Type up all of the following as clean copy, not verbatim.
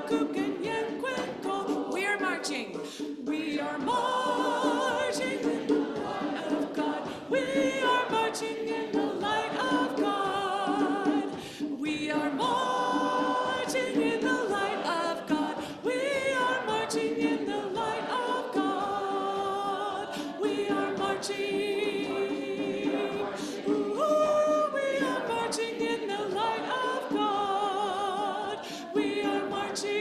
We are marching. We are marching in the light of God. We are marching in the light of God. We are marching in the light of God. We are marching in the light of God. We are marching. Ooh, we are marching in the light of God. We are marching.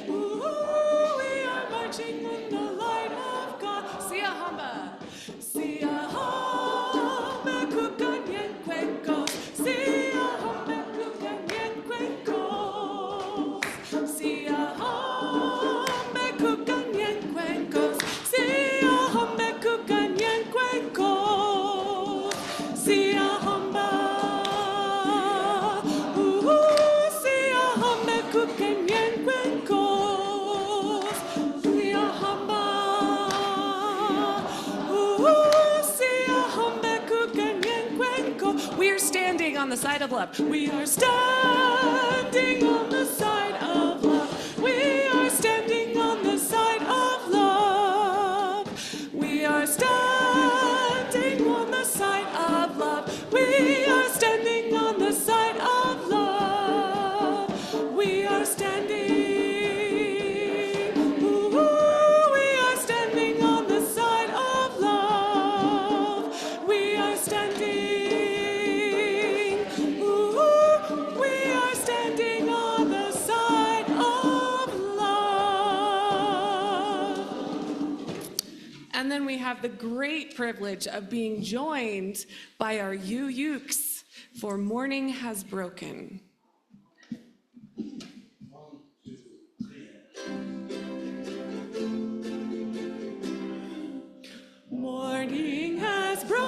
Ooh, we are marching in the light of God. Siyahamba. Siyahamba kukanyen kwekos. Siyahamba kukanyen kwekos. Siyahamba kukanyen kwekos. Siyahamba kukanyen kwekos. Siyahamba. Siyahamba kukanyen kwekos. Siyahamba. Siyahamba kukanyen kwekos. We are standing on the side of love. We are standing on the side of love. We are standing on the side of love. We are standing on the side of love. We are standing on the side of love. We are standing. Ooh, we are standing on the side of love. We are standing. Ooh, we are standing on the side of love. And then we have the great privilege of being joined by our NUUCs for Morning Has Broken. Morning has broken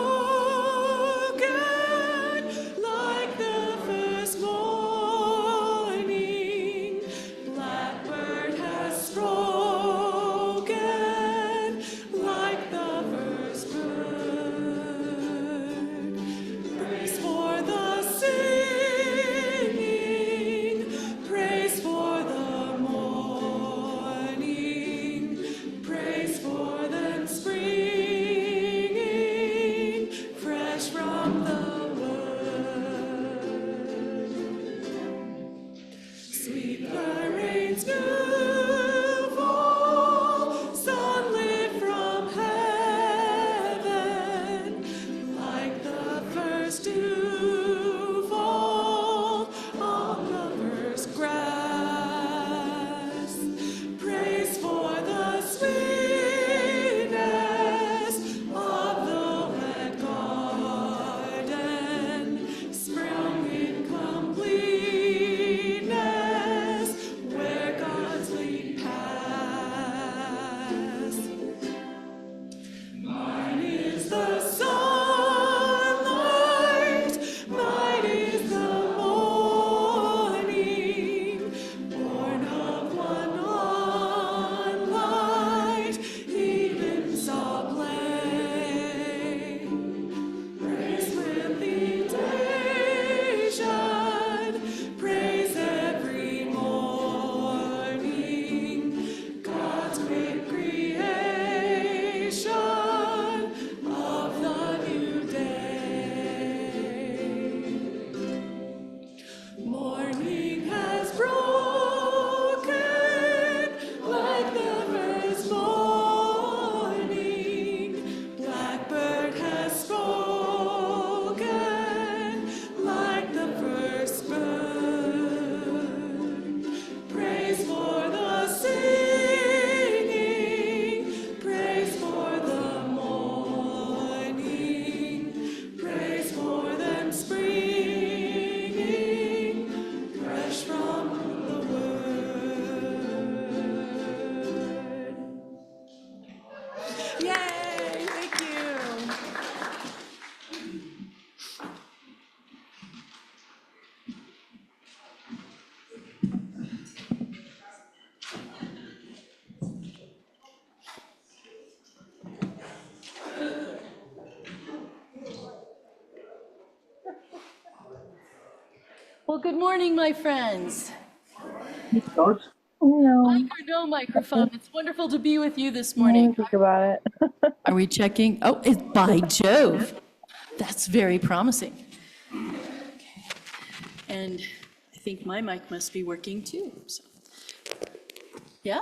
like the first morning. Blackbird has spoken like the first bird. Praise for the singing, praise for the morning, praise for the spring. Fresh from the word, sweet the rain's new fall, sunlit from heaven, like the first dew fall on the first grass. Praise for the sweetness of the wet garden, sprung in completeness, where God's lead paths. Mine is the sunlight, mine is the morning, born of one light, even saw play. Praise with invitation, praise every morning, God's great creation of the new day. Morning has broken like the first morning. Blackbird has spoken like the first bird. Praise for the singing, praise for the morning, praise for them springing, fresh from the word. Yay, thank you. Well, good morning, my friends. Mic or No microphone. It's wonderful to be with you this morning. Think about it. Are we checking? Oh, it's by Jove. That's very promising. Okay. And I think my mic must be working too. So. Yeah?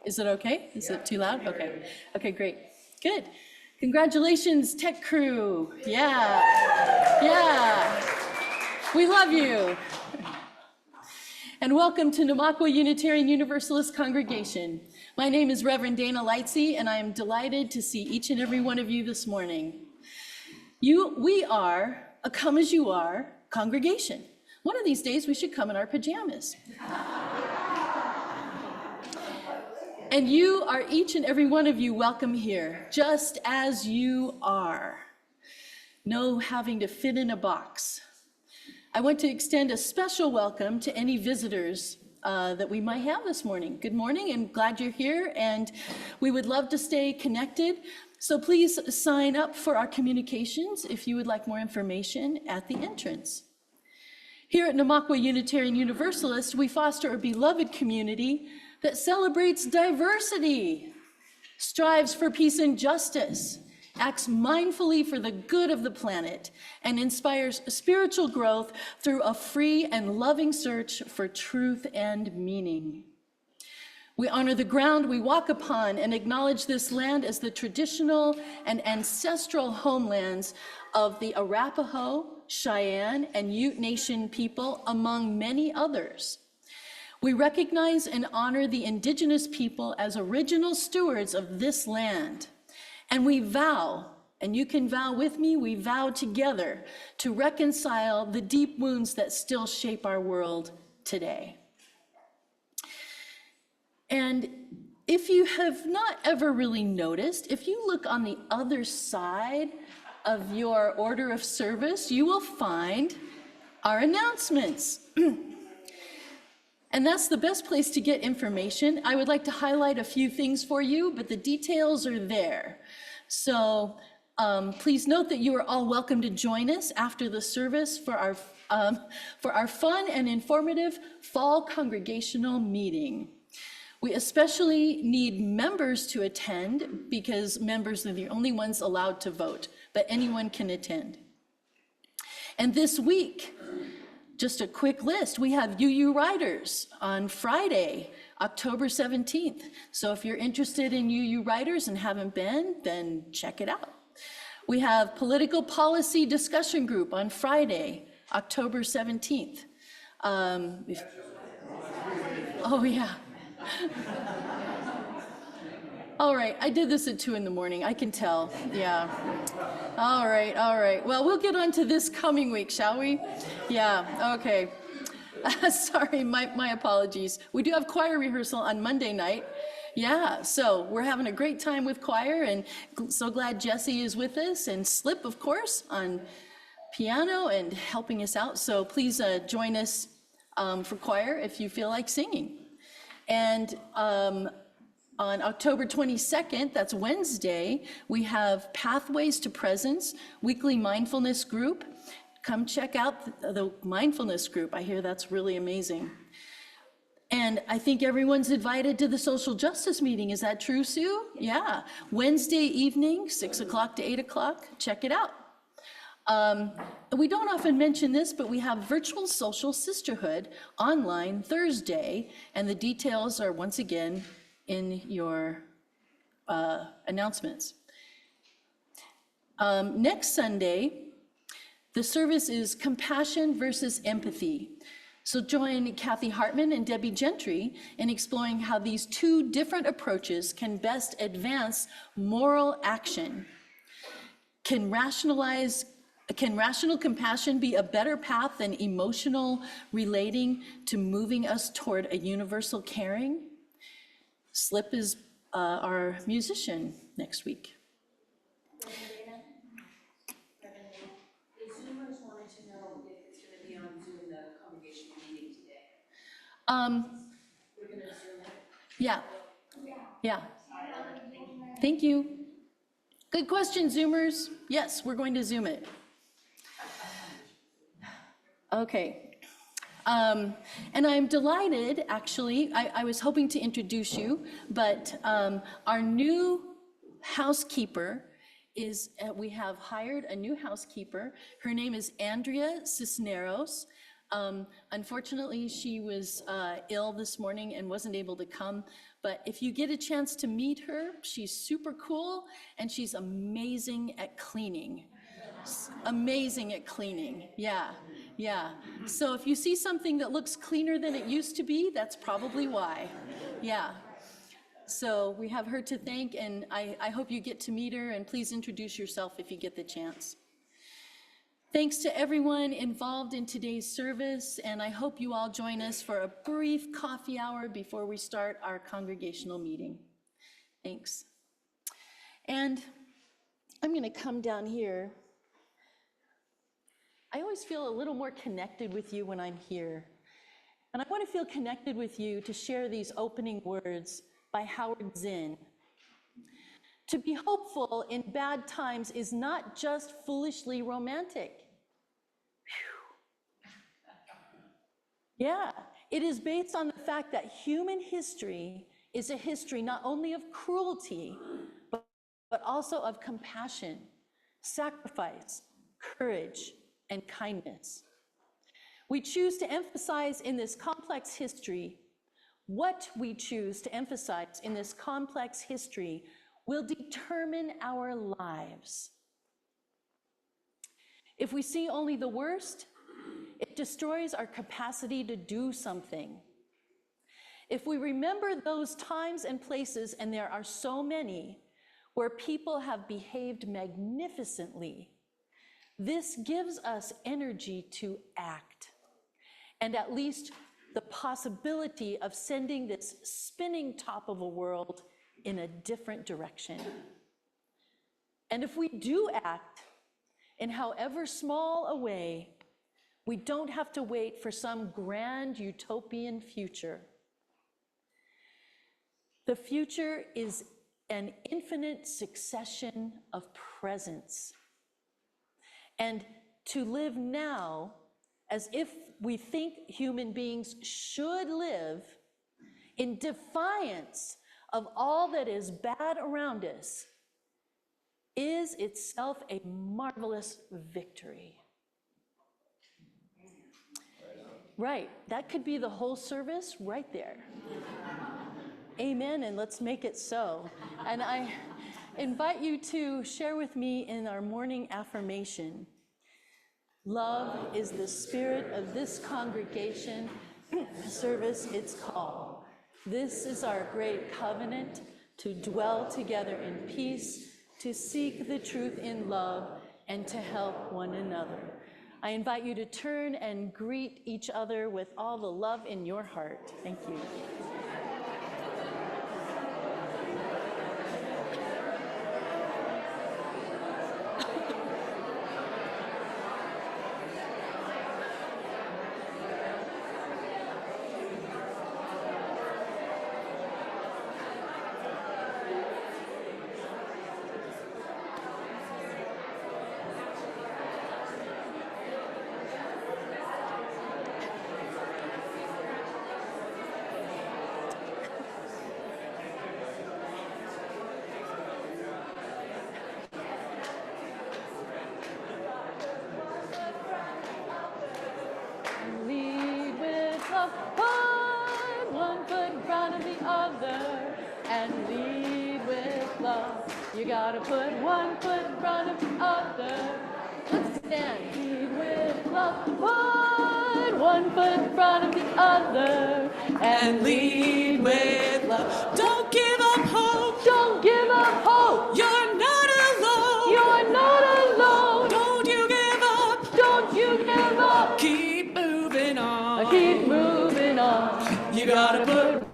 Is it okay? Is it too loud? Okay. Okay, great. Good. Congratulations, tech crew. Yeah. Yeah. We love you. And welcome to Namakwa Unitarian Universalist Congregation. My name is Reverend Dana Lightsey, and I am delighted to see each and every one of you this morning. We are a come as you are congregation. One of these days we should come in our pajamas. And you are, each and every one of you, welcome here, just as you are. No having to fit in a box. I want to extend a special welcome to any visitors that we might have this morning. Good morning, and glad you're here, and we would love to stay connected. So please sign up for our communications if you would like more information at the entrance. Here at Namakwa Unitarian Universalist, we foster a beloved community that celebrates diversity, strives for peace and justice, acts mindfully for the good of the planet, and inspires spiritual growth through a free and loving search for truth and meaning. We honor the ground we walk upon and acknowledge this land as the traditional and ancestral homelands of the Arapaho, Cheyenne, and Ute Nation people, among many others. We recognize and honor the indigenous people as original stewards of this land. And we vow, and you can vow with me, we vow together to reconcile the deep wounds that still shape our world today. And if you have not ever really noticed, if you look on the other side of your order of service, you will find our announcements. And that's the best place to get information. I would like to highlight a few things for you, but the details are there. So please note that you are all welcome to join us after the service for our fun and informative fall congregational meeting. We especially need members to attend because members are the only ones allowed to vote, but anyone can attend. And this week, just a quick list, we have UU Riders on Friday, October 17th. So if you're interested in UU Riders and haven't been, then check it out. We have Political Policy Discussion Group on Friday, October 17th. Oh yeah. All right, I did this at 2 in the morning, I can tell, yeah. All right. Well, we'll get on to this coming week, shall we? Yeah, okay. Sorry, my apologies. We do have choir rehearsal on Monday night. Yeah, so we're having a great time with choir, and so glad Jessie is with us, and Slip, of course, on piano and helping us out. So please join us for choir if you feel like singing. And on October 22nd, that's Wednesday, we have Pathways to Presence, weekly mindfulness group. Come check out the mindfulness group. I hear that's really amazing. And I think everyone's invited to the social justice meeting. Is that true, Sue? Yeah. Wednesday evening, 6 o'clock to 8 o'clock. Check it out. We don't often mention this, but we have Virtual Social Sisterhood online Thursday, and the details are once again in your announcements. Next Sunday, the service is Compassion versus Empathy. So join Kathy Hartman and Debbie Gentry in exploring how these two different approaches can best advance moral action. Can rational compassion be a better path than emotional relating to moving us toward a universal caring? Slip is our musician next week. The Zoomers wanted to know if it's going to be on Zoom, the congregational meeting today. We're going to Zoom it? Yeah. Thank you. Good question, Zoomers. Yes, we're going to Zoom it. Okay. And I'm delighted, actually, I was hoping to introduce you, but our new housekeeper is, we have hired a new housekeeper. Her name is Andrea Cisneros. Unfortunately, she was ill this morning and wasn't able to come, but if you get a chance to meet her, she's super cool and she's amazing at cleaning. Amazing at cleaning, yeah. So if you see something that looks cleaner than it used to be, that's probably why, yeah. So we have her to thank, and I hope you get to meet her, and please introduce yourself if you get the chance. Thanks to everyone involved in today's service, and I hope you all join us for a brief coffee hour before we start our congregational meeting. Thanks. And I'm going to come down here. I always feel a little more connected with you when I'm here. And I want to feel connected with you to share these opening words by Howard Zinn. To be hopeful in bad times is not just foolishly romantic. Whew. Yeah, it is based on the fact that human history is a history not only of cruelty, but also of compassion, sacrifice, courage, and kindness. We choose to emphasize in this complex history, what we choose to emphasize in this complex history will determine our lives. If we see only the worst, it destroys our capacity to do something. If we remember those times and places, and there are so many, where people have behaved magnificently, this gives us energy to act, and at least the possibility of sending this spinning top of a world in a different direction. And if we do act, in however small a way, we don't have to wait for some grand utopian future. The future is an infinite succession of presence. And to live now as if we think human beings should live in defiance of all that is bad around us is itself a marvelous victory. Right, that could be the whole service right there. Amen, and let's make it so. And I invite you to share with me in our morning affirmation. Love is the spirit of this congregation, service its call. This is our great covenant, to dwell together in peace, to seek the truth in love, and to help one another. I invite you to turn and greet each other with all the love in your heart. Thank you. You gotta put one foot in front of the other. Let's stand. Lead with love. Put one foot in front of the other. And lead with love. Don't give up hope. Don't give up hope. You're not alone. You're not alone. Don't you give up. Don't you give up. Keep moving on. Keep moving on. You gotta put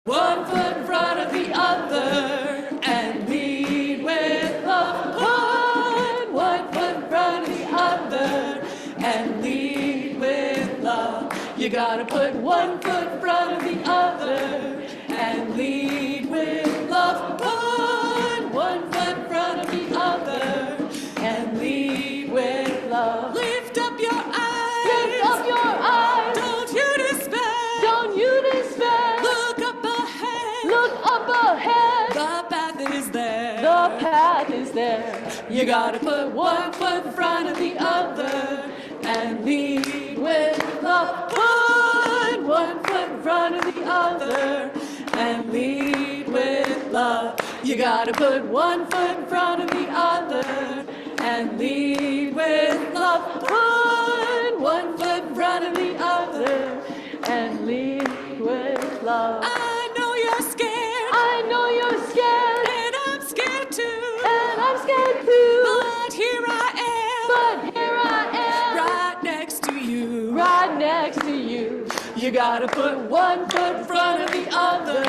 one foot in front of the other and lead with love. Put one foot in front of the other and lead with love. You gotta put one foot in front of the other and lead with love. Put one foot in front of the other and lead with love. Lift up your eyes. Lift up your eyes. Don't You gotta put one foot in front of the other and lead with love. Put one foot in front of the other and lead with love. You gotta put one foot in front of the other and lead with love. Put one foot in front of the other and lead with love. I know you're scared. I know you're scared. And I'm scared too. And I'm scared too. But here I am. right next to you. Right next to you. You gotta put one foot in front of the other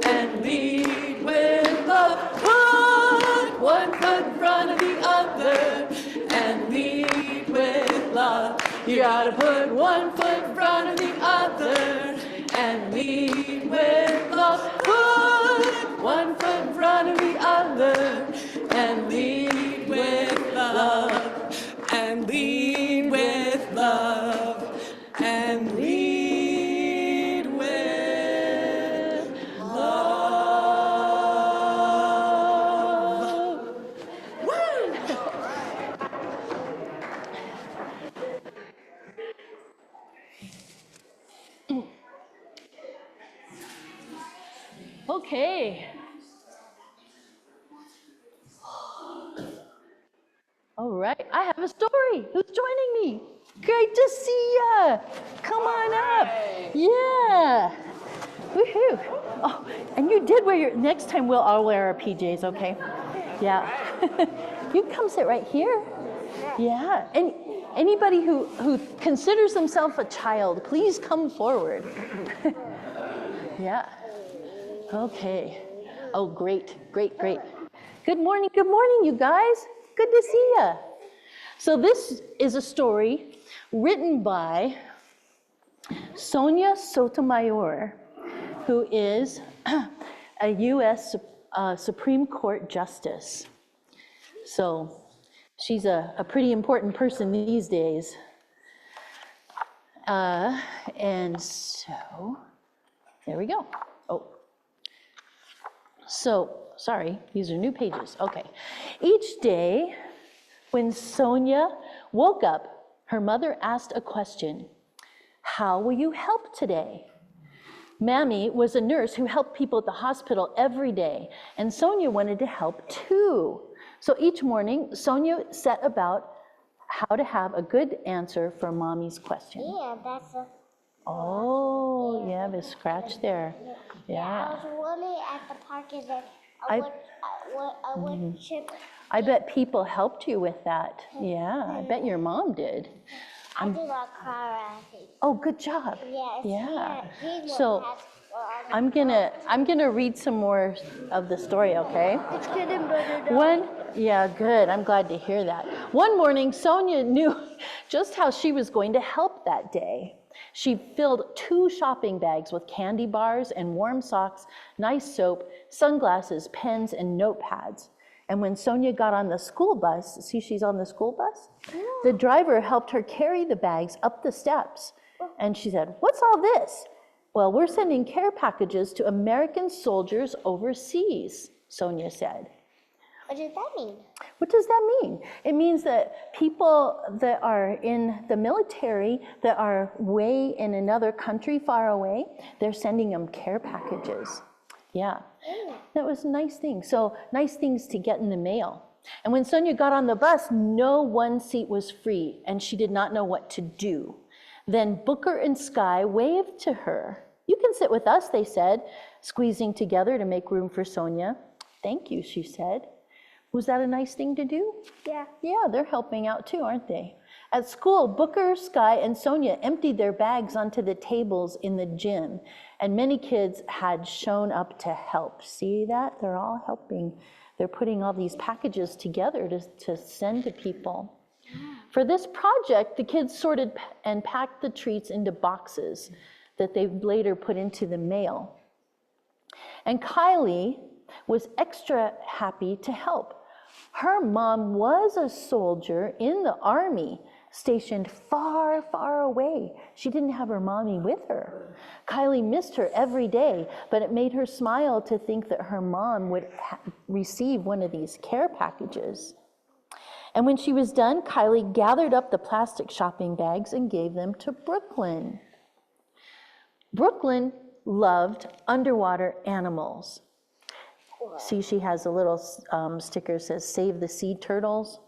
and lead with love. Put one foot in front of the other and lead with love. You gotta put one foot in front of the other and lead with love. Put one foot in front of the other and lead with love. And lead with love. And lead with love. Woo! Okay. All right, I have a story. Who's joining me? Great to see ya. Come on up. Yeah. Woohoo. Oh, and you did wear your, next time we'll all wear our PJs, okay? Yeah. You can come sit right here. Yeah. And anybody who considers themselves a child, please come forward. Yeah. Okay. Oh, great. Good morning, you guys. Good to see ya. So this is a story written by Sonia Sotomayor, who is a U.S. Supreme Court Justice. So she's a pretty important person these days. And so, there we go. Oh. So, sorry, these are new pages. Okay. Each day, when Sonia woke up, her mother asked a question. How will you help today? Mammy was a nurse who helped people at the hospital every day, and Sonia wanted to help too. So each morning, Sonia set about how to have a good answer for Mommy's question. Yeah, that's a... Oh, yeah, the scratch there. Yeah. I was running at the park and then I went chip. I bet people helped you with that. Yeah, I bet your mom did. I did not cry, I think. Oh, good job. Yes. Yeah. He So has, I'm gonna read some more of the story, okay? it's getting better now. Yeah, good. I'm glad to hear that. One morning, Sonia knew just how she was going to help that day. She filled 2 shopping bags with candy bars and warm socks, nice soap, sunglasses, pens, and notepads. And when Sonia got on the school bus, see she's on the school bus? Yeah. The driver helped her carry the bags up the steps. And she said, "What's all this?" "Well, we're sending care packages to American soldiers overseas," Sonia said. What does that mean? What does that mean? It means that people that are in the military that are way in another country far away, they're sending them care packages. Yeah, that was a nice thing. So nice things to get in the mail. And when Sonia got on the bus, no one seat was free, and she did not know what to do. Then Booker and Sky waved to her. "You can sit with us," they said, squeezing together to make room for Sonia. "Thank you," she said. Was that a nice thing to do? Yeah. Yeah, they're helping out too, aren't they? At school, Booker, Sky, and Sonia emptied their bags onto the tables in the gym, and many kids had shown up to help. See that? They're all helping. They're putting all these packages together to send to people. For this project, the kids sorted and packed the treats into boxes that they later put into the mail. And Kylie was extra happy to help. Her mom was a soldier in the army, stationed far, far away. She didn't have her mommy with her. Kylie missed her every day, but it made her smile to think that her mom would receive one of these care packages. And when she was done, Kylie gathered up the plastic shopping bags and gave them to Brooklyn. Brooklyn loved underwater animals. See, she has a little sticker that says, "Save the sea turtles."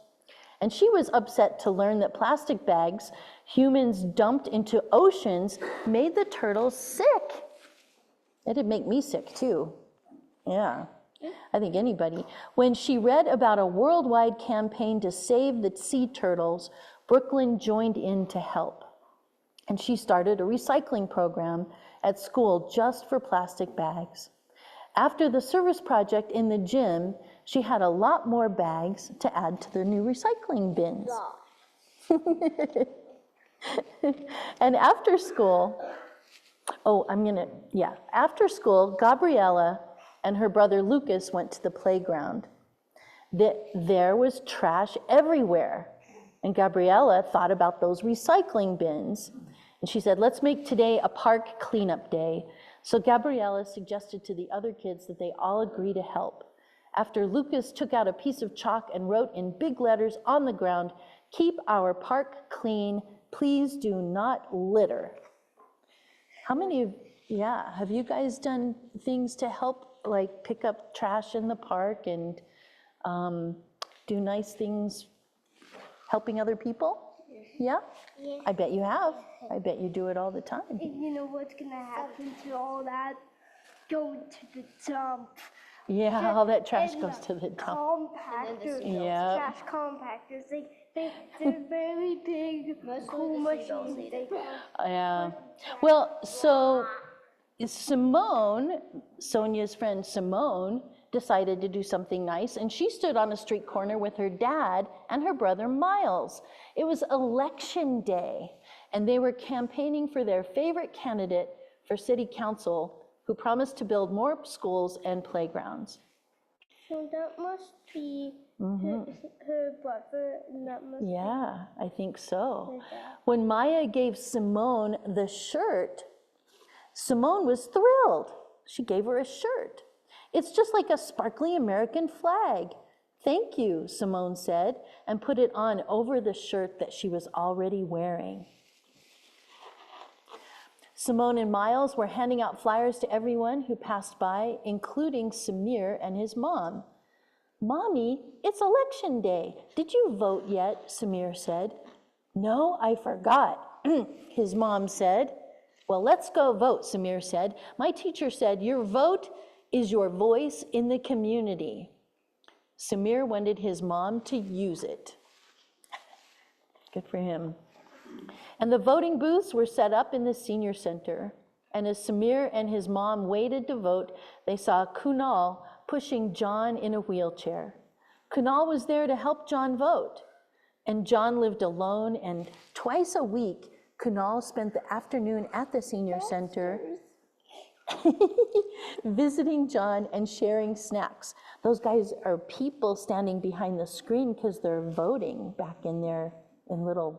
And she was upset to learn that plastic bags humans dumped into oceans made the turtles sick. It'd make me sick too. Yeah, I think anybody. When she read about a worldwide campaign to save the sea turtles, Brooklyn joined in to help. And she started a recycling program at school just for plastic bags. After the service project in the gym, she had a lot more bags to add to the new recycling bins. And after school, after school, Gabriella and her brother Lucas went to the playground. There was trash everywhere. And Gabriella thought about those recycling bins. And she said, "Let's make today a park cleanup day." So Gabriella suggested to the other kids that they all agree to help. After Lucas took out a piece of chalk and wrote in big letters on the ground, "Keep our park clean, please do not litter." How many of, have you guys done things to help, like pick up trash in the park and do nice things helping other people? Yeah? Yeah. I bet you have. I bet you do it all the time. And you know what's gonna happen to all that? Go to the dump. Yeah, all that trash And goes to the dump. Compactors, Yeah. trash compactors. They're very big, cool machines. Yeah. Well, so Simone, Sonia's friend Simone, decided to do something nice, and she stood on a street corner with her dad and her brother Miles. It was election day, and they were campaigning for their favorite candidate for city council, who promised to build more schools and playgrounds. So that must be her brother, and that must Yeah, I think so. be her dad. When Maya gave Simone the shirt, Simone was thrilled. She gave her a shirt. "It's just like a sparkly American flag." "Thank you," Simone said, and put it on over the shirt that she was already wearing. Simone and Miles were handing out flyers to everyone who passed by, including Samir and his mom. "Mommy, it's election day. Did you vote yet?" Samir said. "No, I forgot," his mom said. "Well, let's go vote," Samir said. "My teacher said your vote is your voice in the community." Samir wanted his mom to use it. Good for him. And the voting booths were set up in the senior center. And as Samir and his mom waited to vote, they saw Kunal pushing John in a wheelchair. Kunal was there to help John vote. And John lived alone, and twice a week, Kunal spent the afternoon at the senior center visiting John and sharing snacks. Those guys are people standing behind the screen because they're voting back in there in little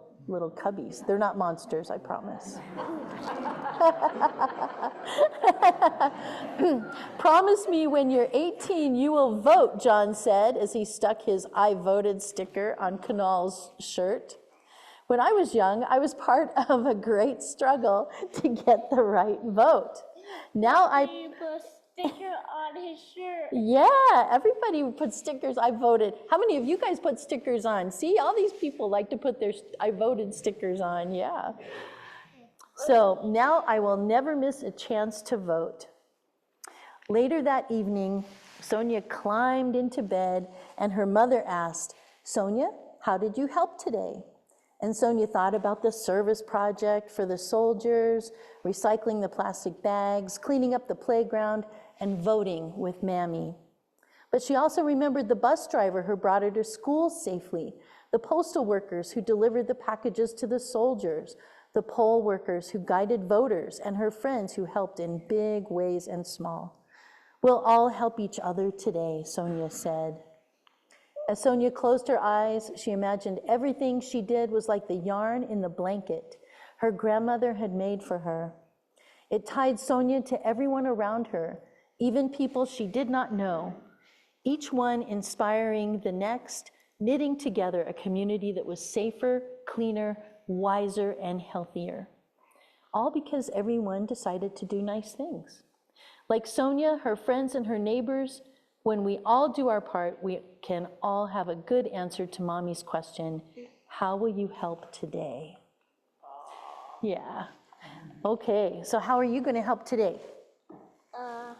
cubbies. They're not monsters, I promise. "Promise me when you're 18 you will vote," John said as he stuck his "I voted" sticker on Kunal's shirt. "When I was young, I was part of a great struggle to get the right vote. Now He put a sticker on his shirt. Yeah, everybody put stickers, "I voted." How many of you guys put stickers on? See, all these people like to put their "I voted" stickers on, yeah. So now I will never miss a chance to vote. Later that evening, Sonia climbed into bed and her mother asked, "Sonia, how did you help today?" And Sonia thought about the service project for the soldiers, recycling the plastic bags, cleaning up the playground, and voting with Mammy. But she also remembered the bus driver who brought her to school safely, the postal workers who delivered the packages to the soldiers, the poll workers who guided voters, and her friends who helped in big ways and small. "We'll all help each other today," Sonia said. As Sonia closed her eyes, she imagined everything she did was like the yarn in the blanket her grandmother had made for her. It tied Sonia to everyone around her, even people she did not know, each one inspiring the next, knitting together a community that was safer, cleaner, wiser, and healthier. All because everyone decided to do nice things. Like Sonia, her friends, and her neighbors, when we all do our part, we can all have a good answer to Mommy's question, how will you help today? Yeah. Okay, so how are you going to help today?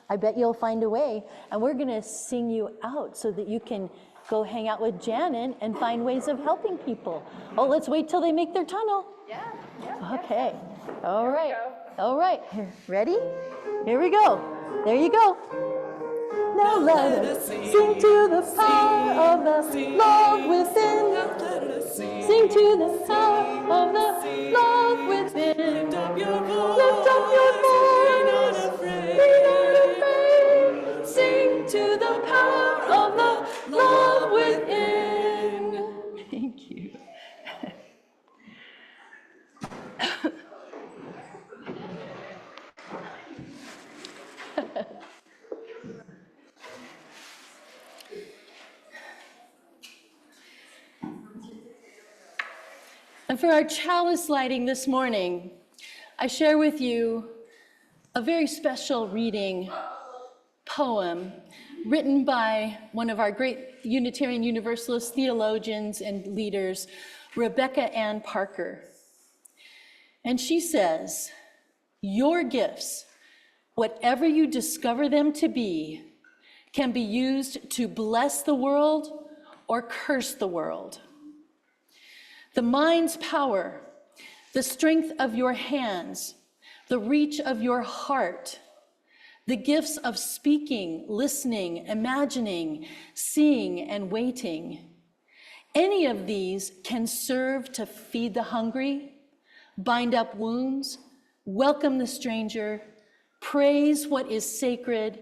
I bet you'll find a way, and we're going to sing you out so that you can go hang out with Janin and find ways of helping people. Oh, let's wait till they make their tunnel. Yeah. Okay. All right. All right. Here, ready? Here we go. There you go. Now let us sing to the power of the love within. Sing to the power of the love within. Lift up your voice. Lift up your voice. Be not afraid. Be not afraid. Sing to the power of the love within. Thank you. And for our chalice lighting this morning, I share with you a very special reading poem written by one of our great Unitarian Universalist theologians and leaders, Rebecca Ann Parker. And she says, your gifts, whatever you discover them to be, can be used to bless the world or curse the world. The mind's power, the strength of your hands, the reach of your heart, the gifts of speaking, listening, imagining, seeing, and waiting. Any of these can serve to feed the hungry, bind up wounds, welcome the stranger, praise what is sacred,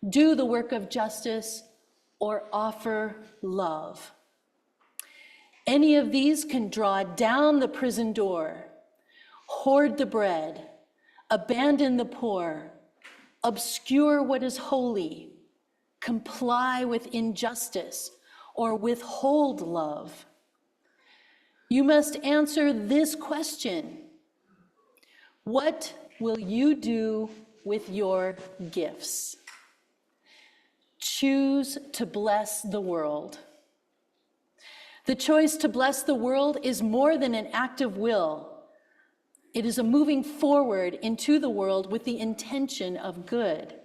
do the work of justice, or offer love. Any of these can draw down the prison door, hoard the bread, abandon the poor, obscure what is holy, comply with injustice, or withhold love. You must answer this question: what will you do with your gifts? Choose to bless the world. The choice to bless the world is more than an act of will. It is a moving forward into the world with the intention of good.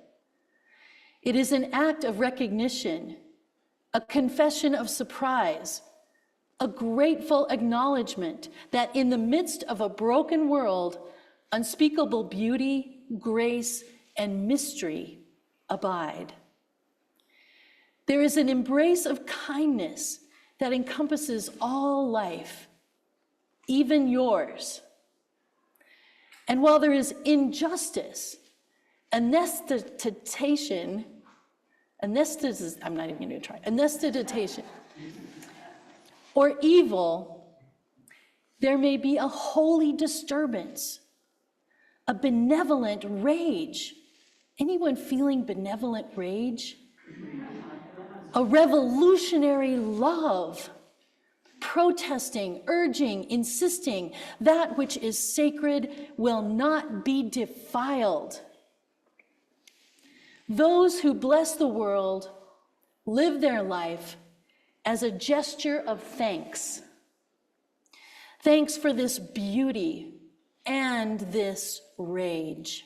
It is an act of recognition, a confession of surprise, a grateful acknowledgement that in the midst of a broken world, unspeakable beauty, grace, and mystery abide. There is an embrace of kindness that encompasses all life, even yours. And while there is injustice, anesthetization, or evil, there may be a holy disturbance, a benevolent rage. Anyone feeling benevolent rage? A revolutionary love, protesting, urging, insisting, that which is sacred will not be defiled. Those who bless the world live their life as a gesture of thanks. Thanks for this beauty and this rage.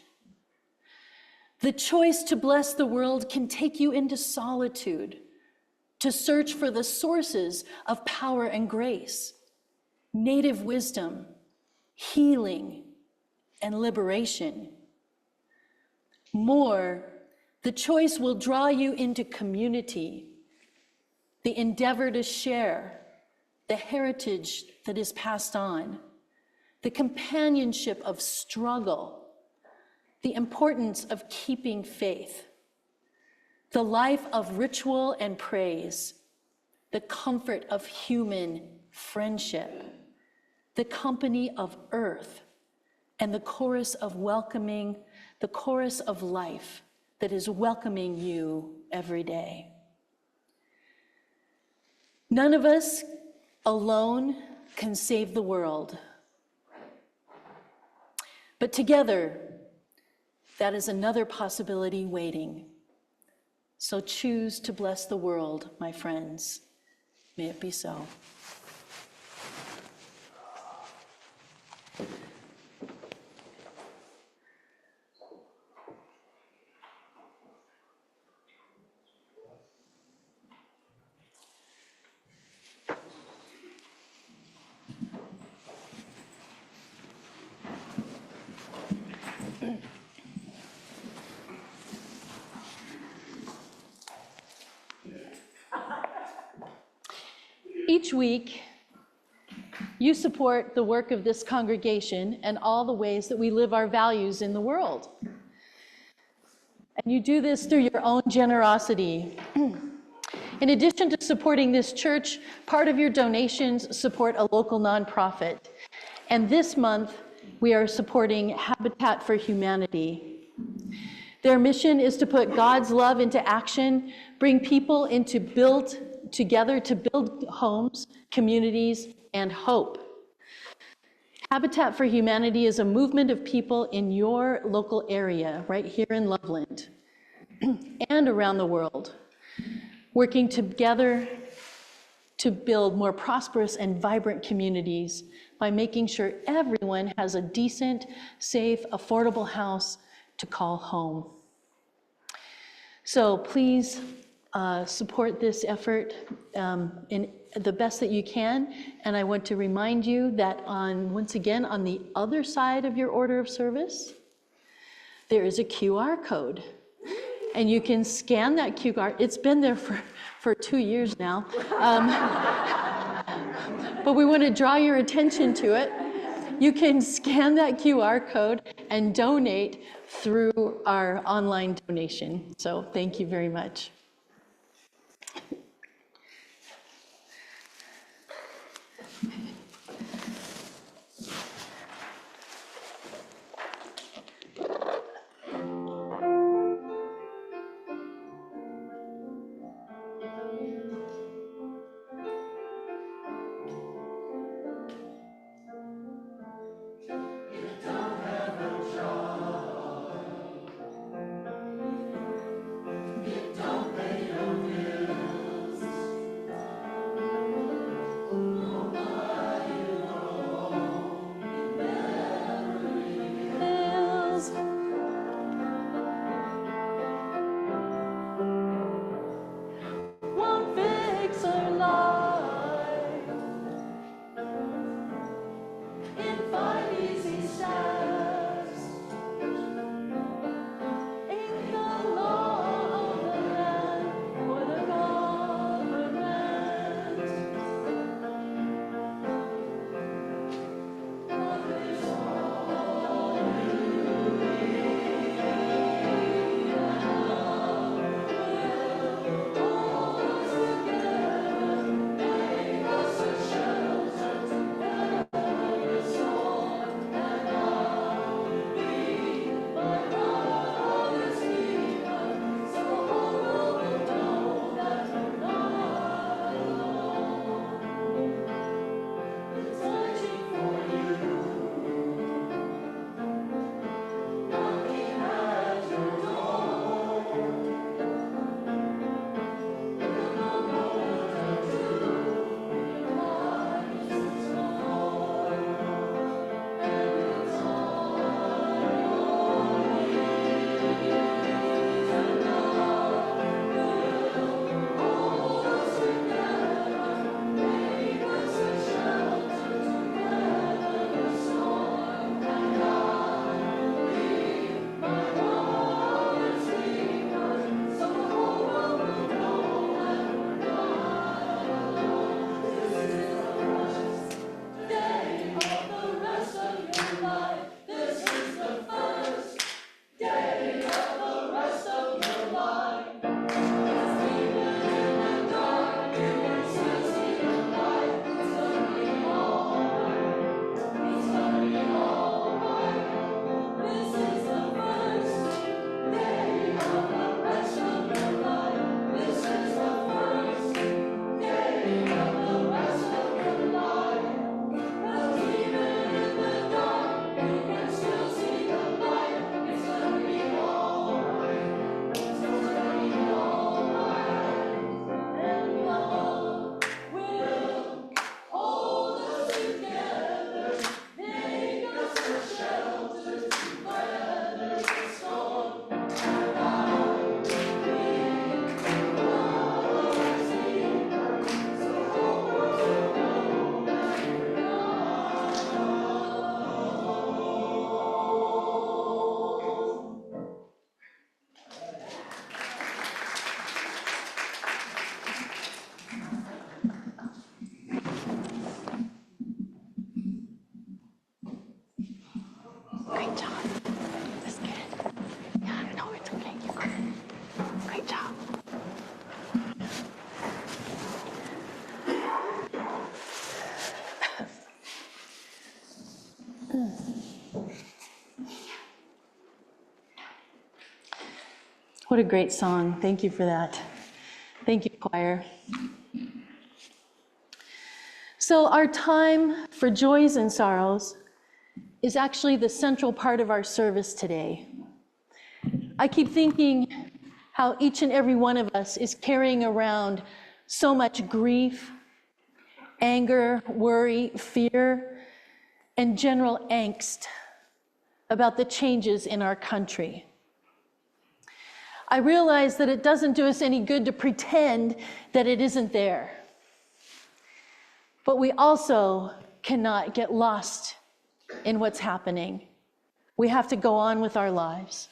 The choice to bless the world can take you into solitude, to search for the sources of power and grace, native wisdom, healing, and liberation. More, the choice will draw you into community, the endeavor to share, the heritage that is passed on, the companionship of struggle, the importance of keeping faith, the life of ritual and praise, the comfort of human friendship, the company of earth, and the chorus of welcoming, the chorus of life that is welcoming you every day. None of us alone can save the world. But together, that is another possibility waiting. So choose to bless the world, my friends. May it be so. Each week, you support the work of this congregation and all the ways that we live our values in the world. And you do this through your own generosity. In addition to supporting this church, part of your donations support a local nonprofit. And this month, we are supporting Habitat for Humanity. Their mission is to put God's love into action, bring people together to build homes, communities, and hope. Habitat for Humanity is a movement of people in your local area, right here in Loveland, and around the world, working together to build more prosperous and vibrant communities by making sure everyone has a decent, safe, affordable house to call home. So please support this effort in the best that you can. And I want to remind you that once again, on the other side of your order of service, there is a QR code. And you can scan that QR. It's been there for 2 years now. But we want to draw your attention to it. You can scan that QR code and donate through our online donation. So thank you very much. What a great song. Thank you for that. Thank you, choir. So our time for joys and sorrows is actually the central part of our service today. I keep thinking how each and every one of us is carrying around so much grief, anger, worry, fear, and general angst about the changes in our country. I realize that it doesn't do us any good to pretend that it isn't there. But we also cannot get lost in what's happening. We have to go on with our lives.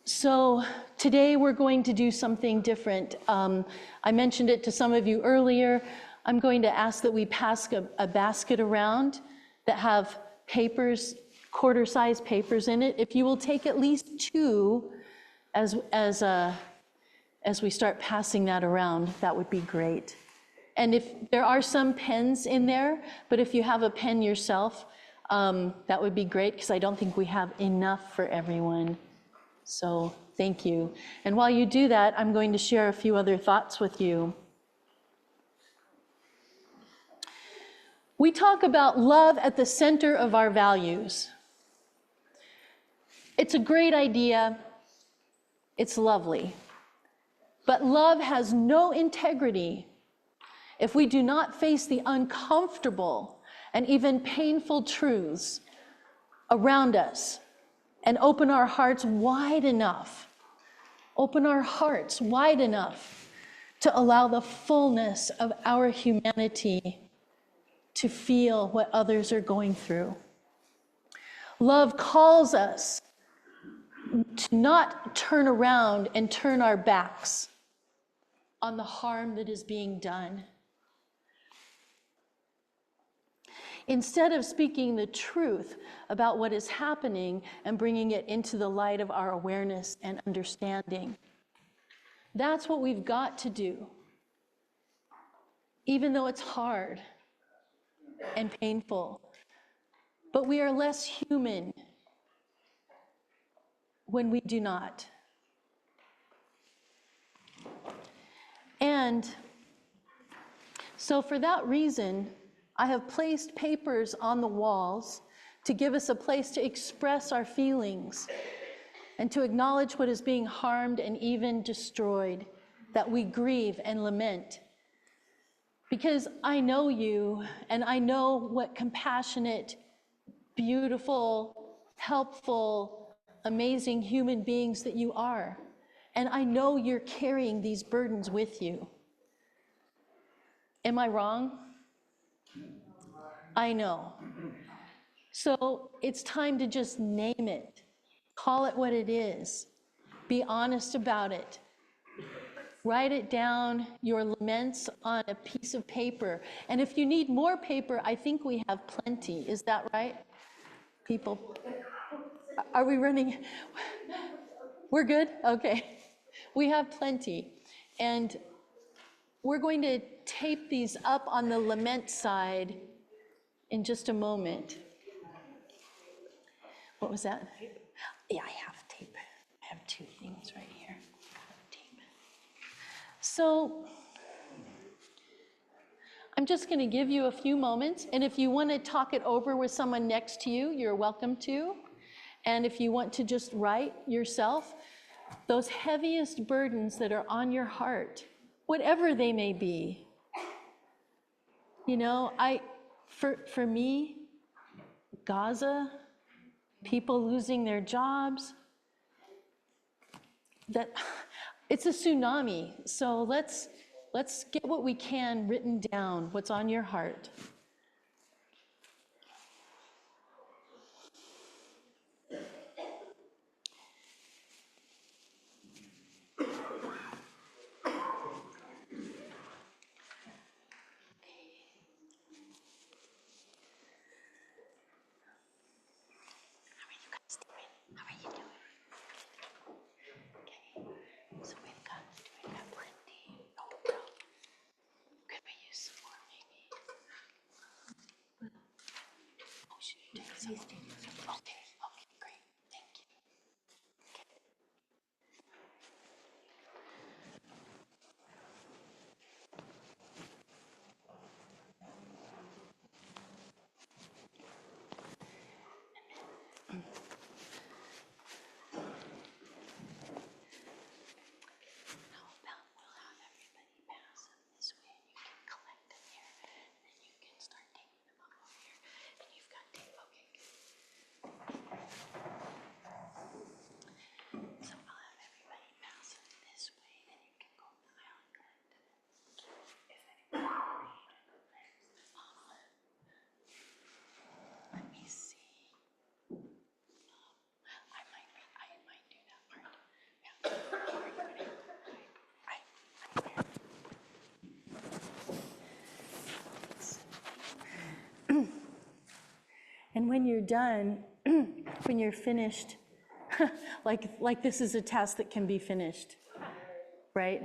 So today we're going to do something different. I mentioned it to some of you earlier. I'm going to ask that we pass a basket around that have papers, quarter-size papers in it. If you will take at least 2 as we start passing that around, that would be great. And if there are some pens in there, but if you have a pen yourself, that would be great, because I don't think we have enough for everyone. So thank you. And while you do that, I'm going to share a few other thoughts with you. We talk about love at the center of our values. It's a great idea. It's lovely. But love has no integrity if we do not face the uncomfortable and even painful truths around us and open our hearts wide enough to allow the fullness of our humanity to feel what others are going through. Love calls us to not turn around and turn our backs on the harm that is being done. Instead of speaking the truth about what is happening and bringing it into the light of our awareness and understanding. That's what we've got to do, even though it's hard and painful. But we are less human when we do not. And so for that reason, I have placed papers on the walls to give us a place to express our feelings and to acknowledge what is being harmed and even destroyed, that we grieve and lament. Because I know you, and I know what compassionate, beautiful, helpful, amazing human beings that you are. And I know you're carrying these burdens with you. Am I wrong? I know. So it's time to just name it. Call it what it is. Be honest about it. Write it down, your laments, on a piece of paper. And if you need more paper, I think we have plenty. Is that right, people? Are we running? We're good? Okay. We have plenty. And we're going to tape these up on the lament side in just a moment. What was that? Yeah, I have tape. I have 2 things right here. Tape. So I'm just going to give you a few moments, and if you want to talk it over with someone next to you, you're welcome to. And if you want to just write yourself those heaviest burdens that are on your heart, whatever they may be. You know, for me, Gaza, people losing their jobs, that it's a tsunami. So let's get what we can written down, what's on your heart. So we've got plenty. Oh, could we use some more maybe? And when you're done, when you're finished, like this is a task that can be finished, right?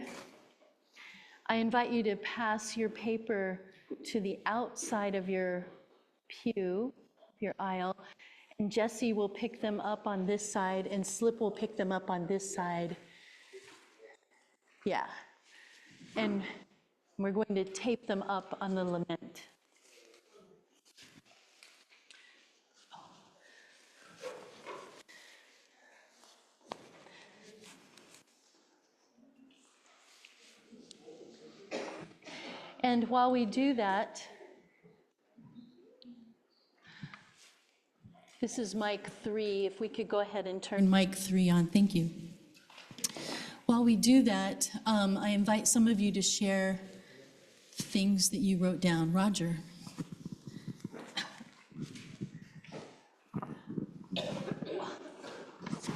I invite you to pass your paper to the outside of your pew, your aisle, and Jessie will pick them up on this side, and Slip will pick them up on this side. Yeah. And we're going to tape them up on the Lament. And while we do that, this is mic 3. If we could go ahead and turn mic 3 on, thank you. While we do that, I invite some of you to share things that you wrote down. Roger.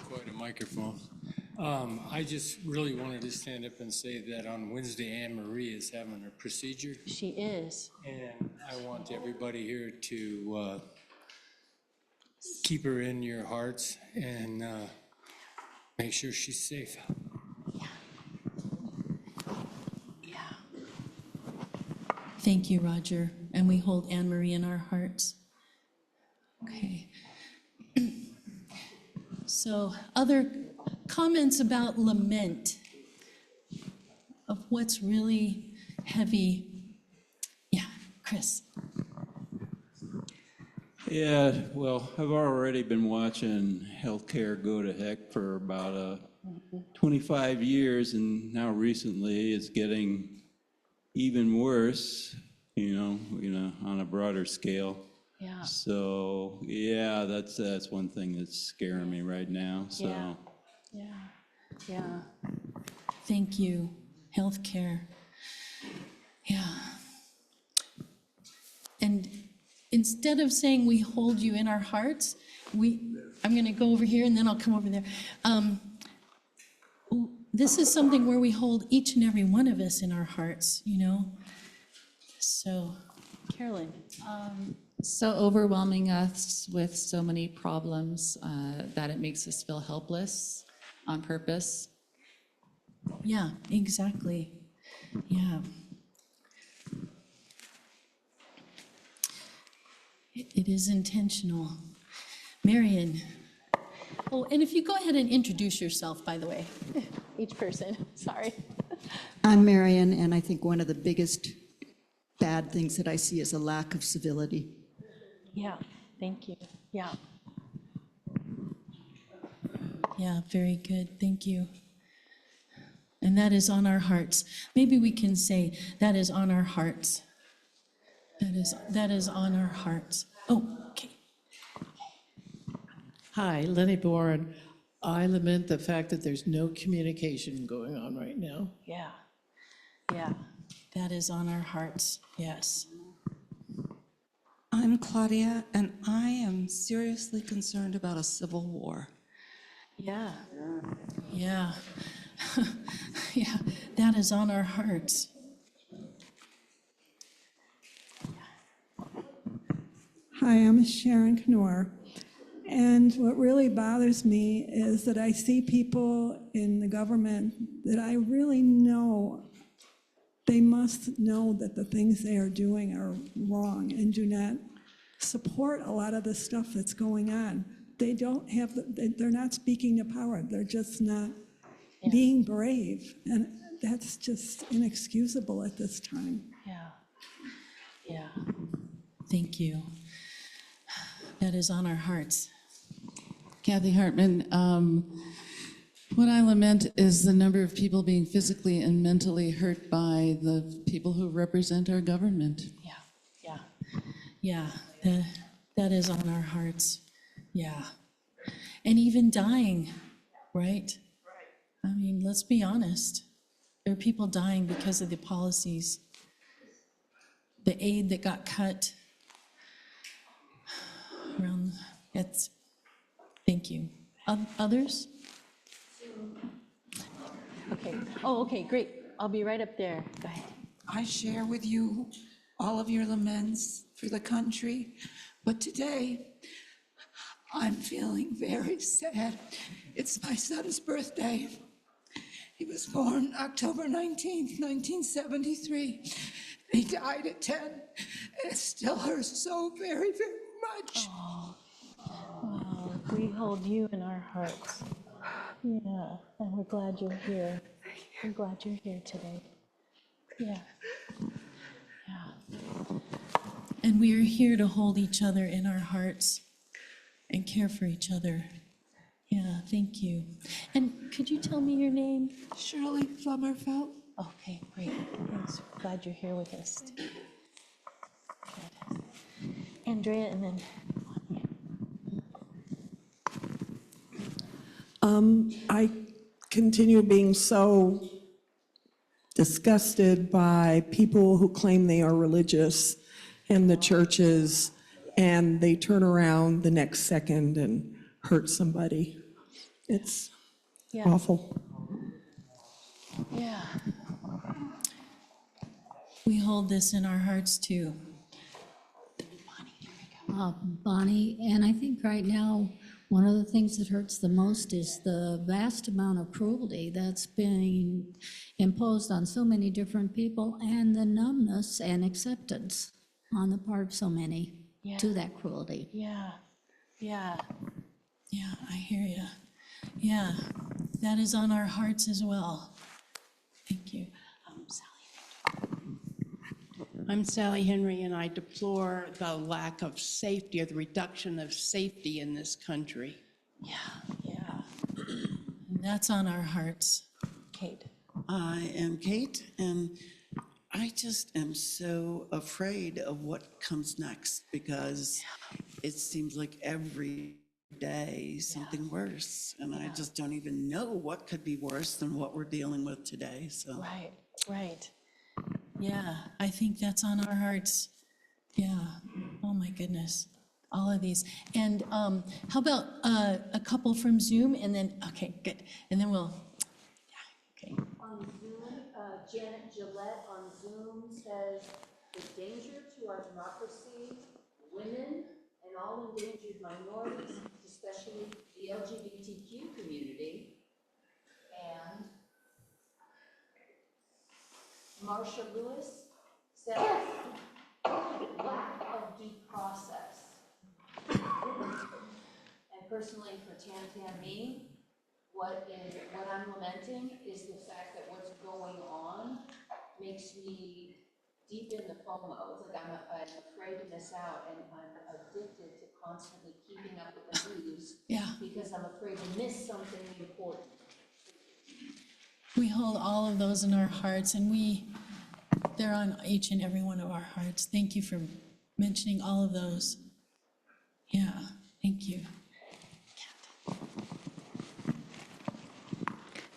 Quite a microphone. I just really wanted to stand up and say that on Wednesday, Anne Marie is having a procedure. She is. And I want everybody here to keep her in your hearts and make sure she's safe. Yeah. Thank you, Roger. And we hold Anne Marie in our hearts. Okay. So, other comments about lament, of what's really heavy. Yeah, Chris. Yeah, well, I've already been watching healthcare go to heck for about 25 years, and now recently it's getting even worse, you know, on a broader scale. Yeah. So, yeah, that's one thing that's scaring me right now. So. Yeah. Thank you. Healthcare. Yeah. And instead of saying we hold you in our hearts, I'm going to go over here and then I'll come over there. This is something where we hold each and every one of us in our hearts, you know. So, Carolyn. So overwhelming us with so many problems that it makes us feel helpless on purpose. Yeah, exactly. Yeah. It is intentional. Marion. Oh, and if you go ahead and introduce yourself, by the way, each person, sorry. I'm Marion, and I think one of the biggest bad things that I see is a lack of civility. Yeah, thank you. Yeah. Yeah, very good. Thank you. And that is on our hearts. Maybe we can say that is on our hearts. That is on our hearts. Oh, okay. Hi, Lenny Bourne. I lament the fact that there's no communication going on right now. Yeah. Yeah. That is on our hearts. Yes. I'm Claudia, and I am seriously concerned about a civil war. Yeah. Yeah. Yeah. That is on our hearts. Hi, I'm Sharon Knorr. And what really bothers me is that I see people in the government that I really know, they must know that the things they are doing are wrong and do not support a lot of the stuff that's going on. They don't have, they're not speaking to power. They're just not being brave. And that's just inexcusable at this time. Yeah. Yeah. Thank you. That is on our hearts. Kathy Hartman, what I lament is the number of people being physically and mentally hurt by the people who represent our government. Yeah, that is on our hearts. Yeah. And even dying, right? I mean, let's be honest. There are people dying because of the policies. The aid that got cut around, thank you. Others? Okay. Oh, okay, great. I'll be right up there. Go ahead. I share with you all of your laments for the country. But today, I'm feeling very sad. It's my son's birthday. He was born October 19th, 1973. He died at 10, and it still hurts so very, very much. Oh, wow. We hold you in our hearts. Yeah, and we're glad you're here. I'm glad you're here today. Yeah. Yeah. And we are here to hold each other in our hearts and care for each other. Yeah, thank you. And could you tell me your name? Shirley Flummerfelt. Okay, great. Thanks. Glad you're here with us. Good. Andrea, and then I continue being so disgusted by people who claim they are religious in the churches, and they turn around the next second and hurt somebody. It's awful. Yeah. We hold this in our hearts too. Bonnie, and I think right now, one of the things that hurts the most is the vast amount of cruelty that's being imposed on so many different people, and the numbness and acceptance on the part of so many to that cruelty. Yeah, I hear you. Yeah, that is on our hearts as well. Thank you. I'm Sally Henry, and I deplore the lack of safety or the reduction of safety in this country. Yeah. And that's on our hearts. Kate. I am Kate, and I just am so afraid of what comes next, because it seems like every day something worse, and I just don't even know what could be worse than what we're dealing with today. So Right. Yeah, I think that's on our hearts. Yeah. Oh my goodness. All of these. And how about a couple from Zoom, and then, okay, good. And then we'll, okay. On Zoom, Janet Gillette on Zoom says, the danger to our democracy, women, and all endangered minorities, especially the LGBTQ community, and Marsha Lewis says, lack of due process. And personally, for me, what I'm lamenting is the fact that what's going on makes me deep in the FOMO. It's like I'm afraid to miss out, and I'm addicted to constantly keeping up with the news because I'm afraid to miss something important. We hold all of those in our hearts, and they're on each and every one of our hearts. Thank you for mentioning all of those. Yeah, thank you.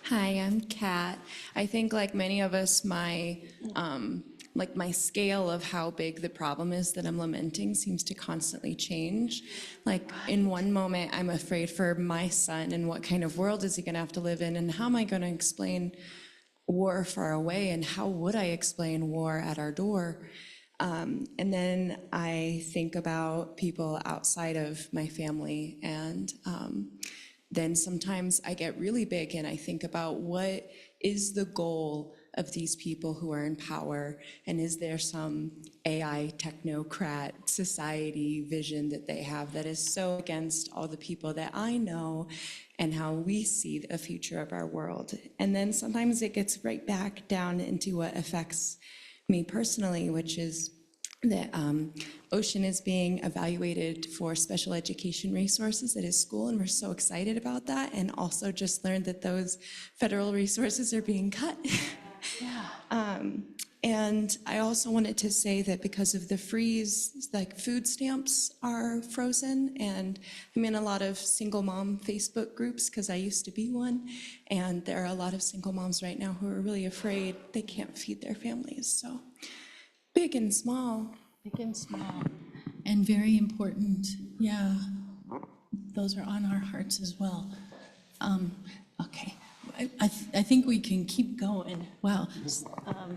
Hi, I'm Kat. I think like many of us, my scale of how big the problem is that I'm lamenting seems to constantly change. Like in one moment, I'm afraid for my son and what kind of world is he gonna have to live in, and how am I gonna explain war far away, and how would I explain war at our door? And then I think about people outside of my family, and then sometimes I get really big and I think about what is the goal of these people who are in power, and is there some AI technocrat society vision that they have that is so against all the people that I know and how we see the future of our world. And then sometimes it gets right back down into what affects me personally, which is that Ocean is being evaluated for special education resources at his school, and we're so excited about that, and also just learned that those federal resources are being cut. And I also wanted to say that because of the freeze, like food stamps are frozen, and I'm in a lot of single mom Facebook groups because I used to be one, and there are a lot of single moms right now who are really afraid they can't feed their families. So big and small. Big and small, and very important. Yeah, those are on our hearts as well. Okay, I think we can keep going. Wow,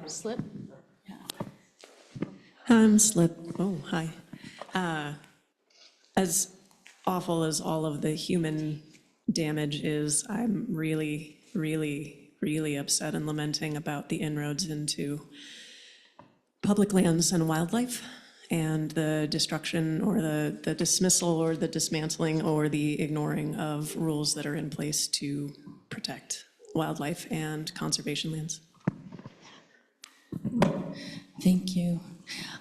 Slip? Yeah. Hi. As awful as all of the human damage is, I'm really, really, really upset and lamenting about the inroads into public lands and wildlife, and the destruction or the dismissal or the dismantling or the ignoring of rules that are in place to protect wildlife and conservation lands. Thank you.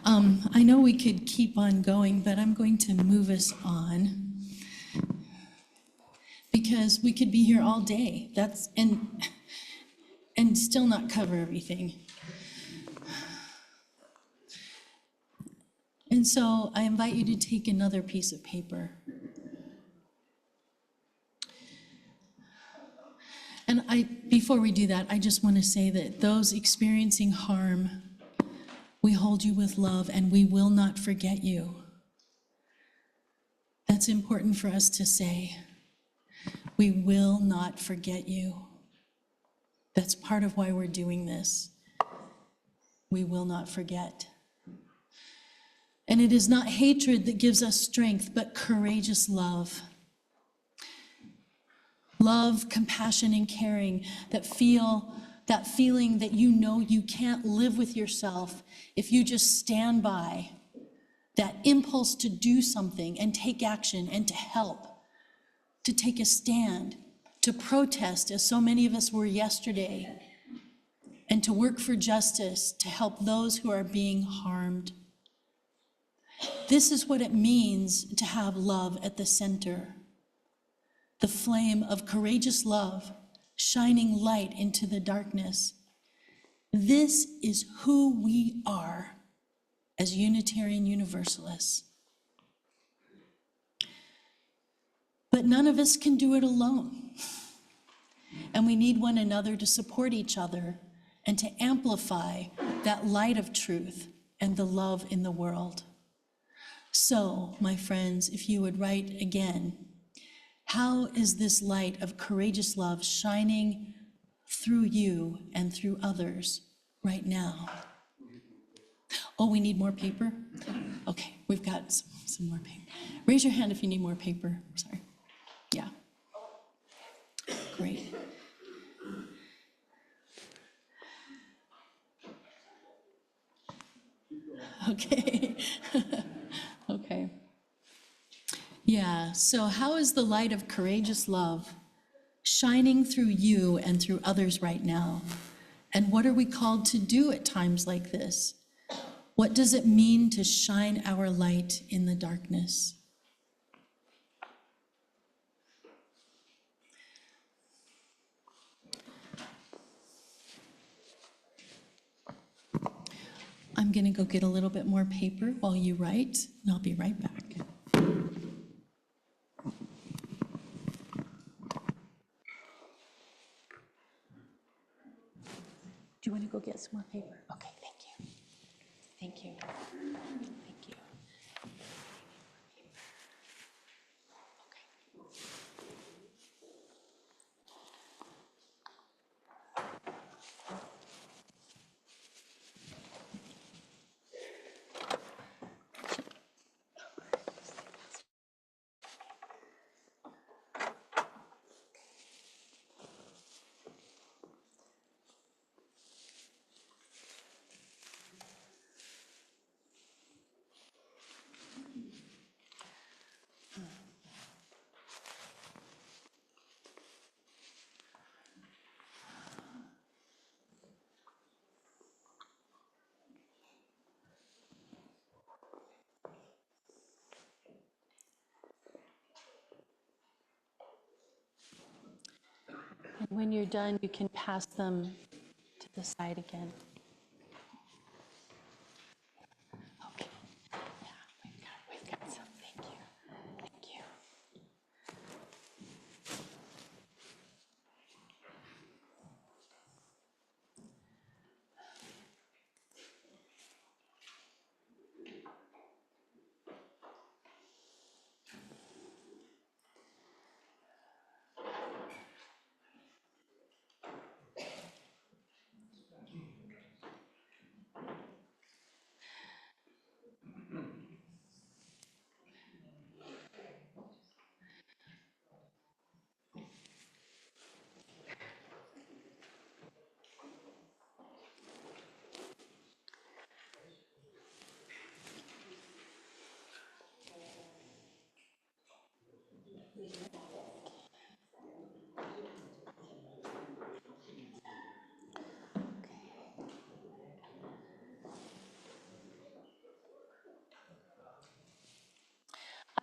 I know we could keep on going, but I'm going to move us on because we could be here all day. And still not cover everything. And so I invite you to take another piece of paper. And before we do that, I just want to say that those experiencing harm, we hold you with love and we will not forget you. That's important for us to say. We will not forget you. That's part of why we're doing this. We will not forget. And it is not hatred that gives us strength, but courageous love. Love, compassion, and caring that feeling that you know you can't live with yourself if you just stand by. That impulse to do something and take action and to help, to take a stand, to protest, as so many of us were yesterday, and to work for justice, to help those who are being harmed. This is what it means to have love at the center. The flame of courageous love shining light into the darkness. This is who we are as Unitarian Universalists. But none of us can do it alone. And we need one another to support each other and to amplify that light of truth and the love in the world. So, my friends, if you would write again, how is this light of courageous love shining through you and through others right now? Oh, we need more paper? Okay, we've got some more paper. Raise your hand if you need more paper. Sorry. Yeah. Great. Okay. Okay. Yeah, so how is the light of courageous love shining through you and through others right now? And what are we called to do at times like this? What does it mean to shine our light in the darkness? I'm going to go get a little bit more paper while you write, and I'll be right back. Do you want to go get some more paper? Okay, thank you. Thank you. Thank you. And when you're done, you can pass them to the side again. Okay. Yeah, we've got some. Thank you. Thank you.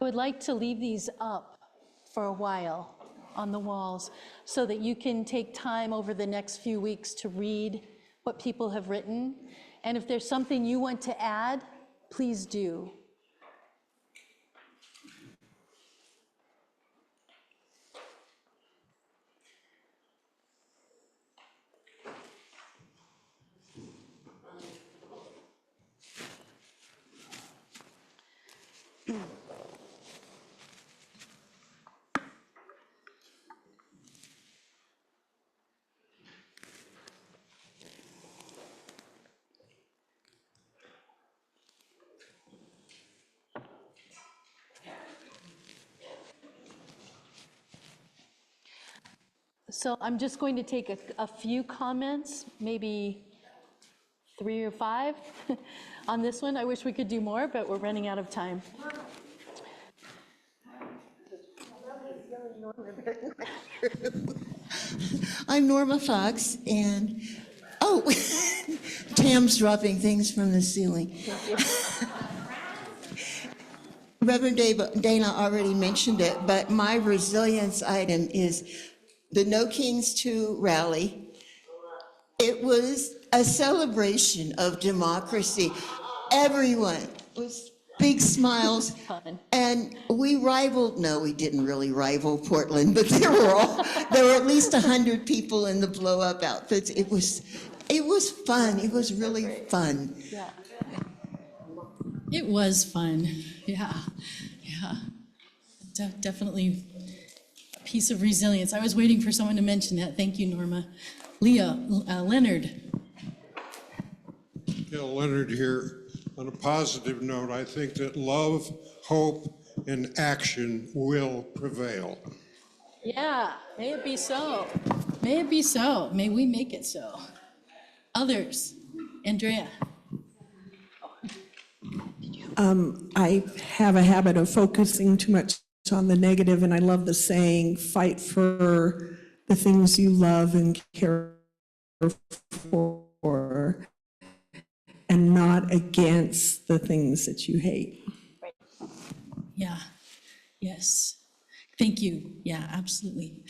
I would like to leave these up for a while on the walls so that you can take time over the next few weeks to read what people have written. And if there's something you want to add, please do. So I'm just going to take a few comments, maybe 3 or 5 on this one. I wish we could do more, but we're running out of time. I'm Norma Fox, and oh, Tam's dropping things from the ceiling. Reverend Dana already mentioned it, but my resilience item is the No Kings 2 rally. It was a celebration of democracy. Everyone was big smiles. And we rivaled, no, we didn't really rival Portland, but there were at least 100 people in the blow-up outfits. It was fun. It was really fun. Yeah. It was fun. Yeah. Definitely a piece of resilience. I was waiting for someone to mention that. Thank you, Norma. Leonard. Yeah, Leonard here. On a positive note, I think that love, hope, and action will prevail. Yeah, may it be so. May it be so. May we make it so. Others. Andrea. I have a habit of focusing too much on the negative, and I love the saying, fight for the things you love and care for, and not against the things that you hate. Yeah. Yes. Thank you. Yeah, absolutely.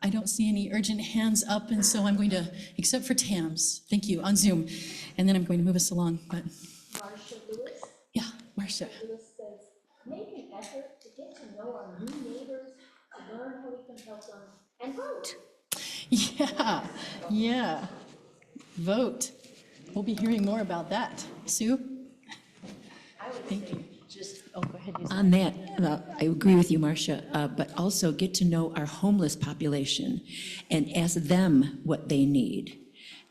I don't see any urgent hands up, and so I'm going to, except for Tam's, thank you, on Zoom, and then I'm going to move us along. But Marcia Lewis. Yeah, Marcia. Lewis says, make an effort to get to know our new neighbors, to learn how we can help them, and vote. Yeah. Vote. We'll be hearing more about that. Sue? Thank you. Go ahead. On that, I agree with you, Marcia, but also get to know our homeless population and ask them what they need.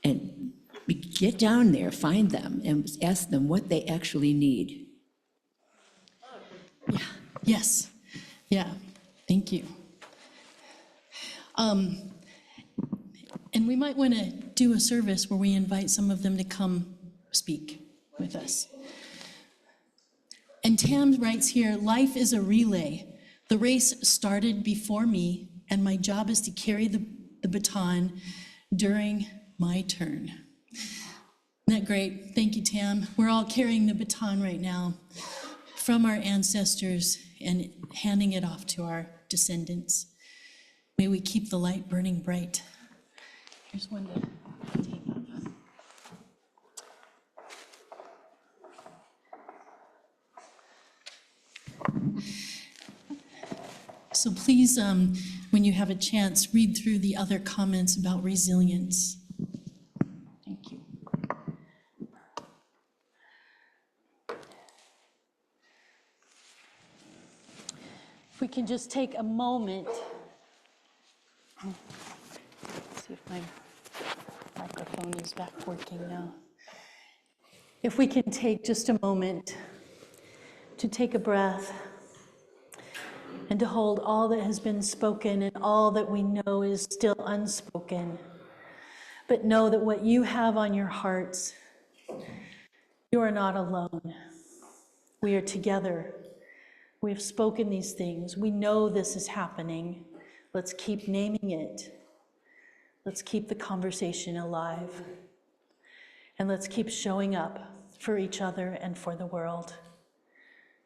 And get down there, find them, and ask them what they actually need. Yeah. Yes. Yeah. Thank you. And we might want to do a service where we invite some of them to come speak with us. And Tam writes here, life is a relay. The race started before me, and my job is to carry the baton during my turn. Isn't that great? Thank you, Tam. We're all carrying the baton right now from our ancestors and handing it off to our descendants. May we keep the light burning bright. Here's one to take up. So please, when you have a chance, read through the other comments about resilience. Thank you. If we can just take a moment. Let's see if my microphone is back working now. If we can take just a moment to take a breath and to hold all that has been spoken and all that we know is still unspoken, but know that what you have on your hearts, you are not alone. We are together. We have spoken these things. We know this is happening. Let's keep naming it. Let's keep the conversation alive. And let's keep showing up for each other and for the world.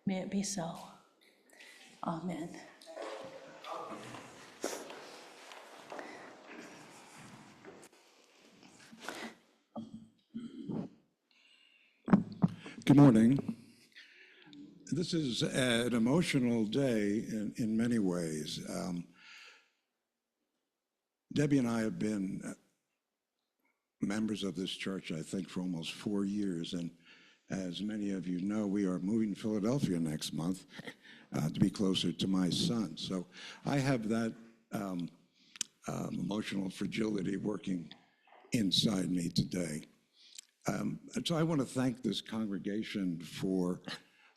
May it be so. Amen. Good morning. This is an emotional day in many ways. Debbie and I have been members of this church, I think, for almost 4 years. And as many of you know, we are moving to Philadelphia next month to be closer to my son. So I have that emotional fragility working inside me today. So I want to thank this congregation for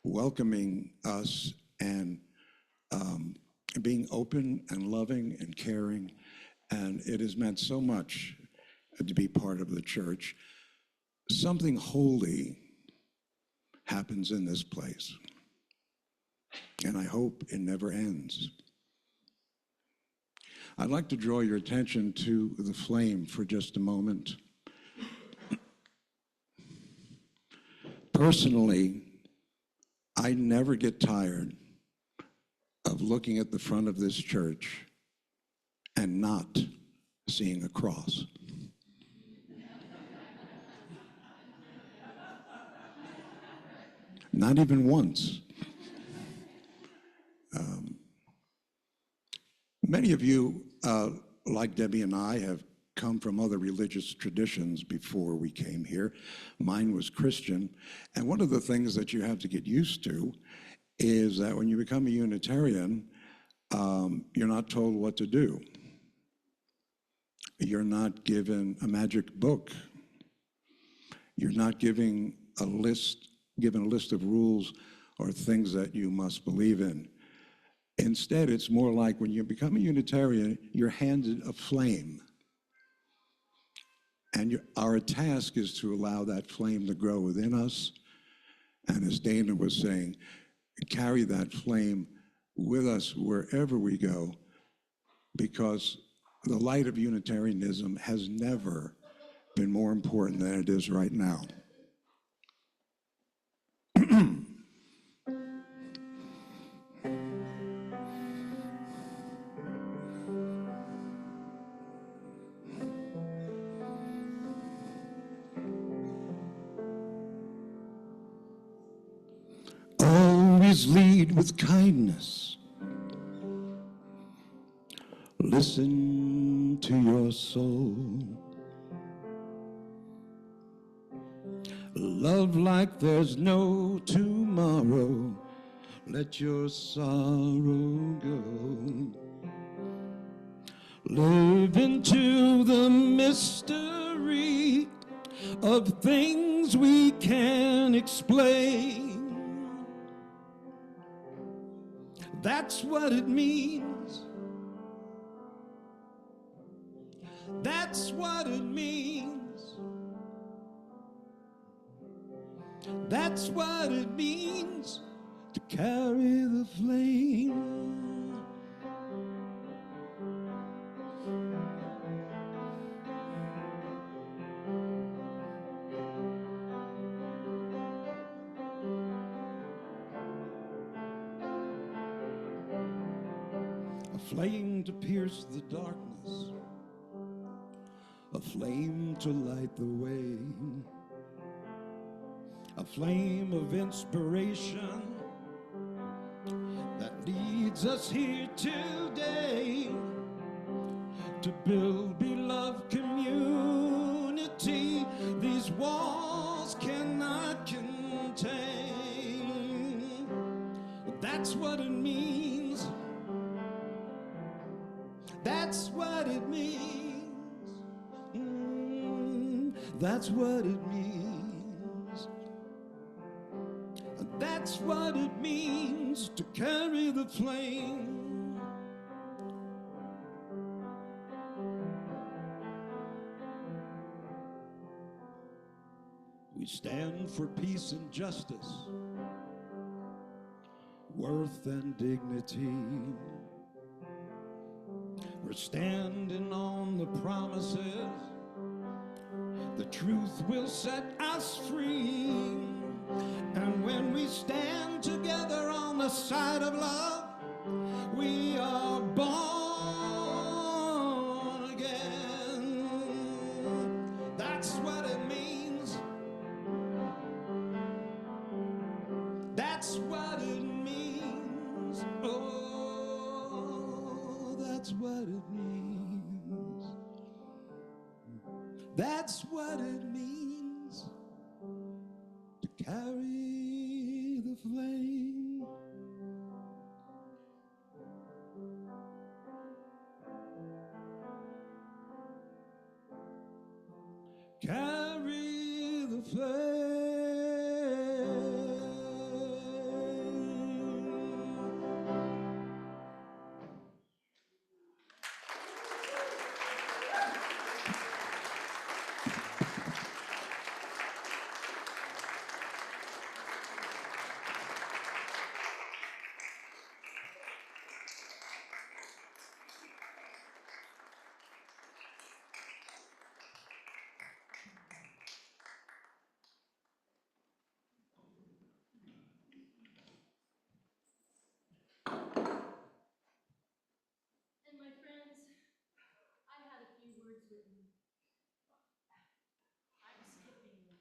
welcoming us and being open and loving and caring. And it has meant so much to be part of the church. Something holy happens in this place. And I hope it never ends. I'd like to draw your attention to the flame for just a moment. Personally, I never get tired of looking at the front of this church and not seeing a cross. Not even once. Many of you, like Debbie and I, have come from other religious traditions before we came here. Mine was Christian. And one of the things that you have to get used to is that when you become a Unitarian, you're not told what to do. You're not given a magic book. You're not given a list of rules or things that you must believe in. Instead, it's more like when you become a Unitarian, you're handed a flame. And our task is to allow that flame to grow within us. And as Dana was saying, carry that flame with us wherever we go, because the light of Unitarianism has never been more important than it is right now. Always lead with kindness. Listen to your soul. Love like there's no tomorrow. Let your sorrow go. Live into the mystery of things we can't explain. That's what it means. That's what it means. That's what it means to carry the flame. A flame to pierce the darkness, a flame to light the way, a flame of inspiration that leads us here today to build beloved community these walls cannot contain. That's what it means. That's what it means. That's what it means. That's what it means to carry the flame. We stand for peace and justice, worth and dignity. We're standing on the promises. The truth will set us free. And when we stand together on the side of love, we are born again. That's what it means. That's what it means. Oh, that's what it means. That's what it means to carry the flame. Carry the flame. And my friends, I had a few words written. I'm skipping them.